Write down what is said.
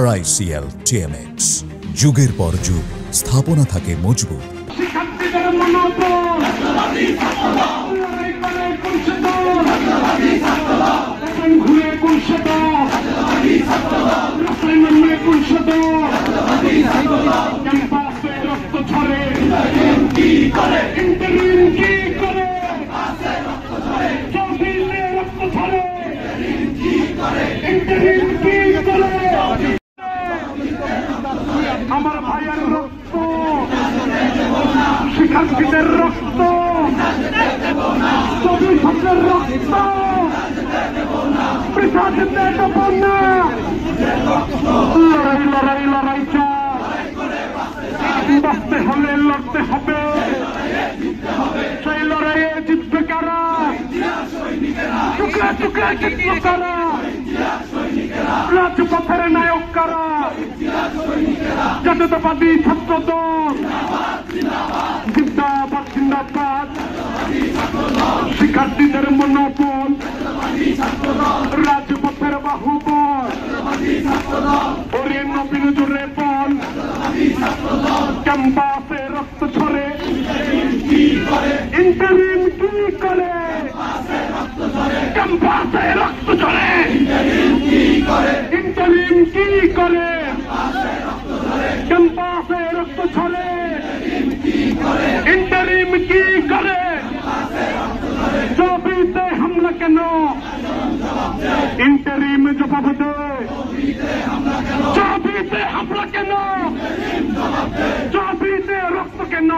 RICL TMX যুগের পর যুগ স্থাপনা থাকে মজবুত। আমার ভাইয়ের রক্ত, শিক্ষার্থীদের রক্ত, শ্রমিকদের রক্ত পিছাতে দেব না। লড়াই লড়াই লড়াই বাঁচতে হলে লড়তে হবে। সেই লড়াইয়ে জিতবে কারা? টুকরা টুকরা জিতবে কারা? রাজপথের নায়ক কারা? জাতীয়তাবাদী ছাত্র দল জিন্দাবাদ জিন্দাবাদ। শিক্ষার্থীদের মনোবল রাজপথের বাহুবল। ওরে নবীন জোরে বল, ক্যাম্পাসে রক্ত ঝরে ইন্টারিম কি করে? ক্যাম্পাসে রক্ত ঝরে ইন্টারিম কি করে? ক্যাম্পাসে রক্ত ঝরে ইন্টারিম কি করে? চৌবিতে হামলা কেন? ইন্টারিম জবাব দে। চৌবিতে হামলা কেন? চৌবিতে রক্ত কেন?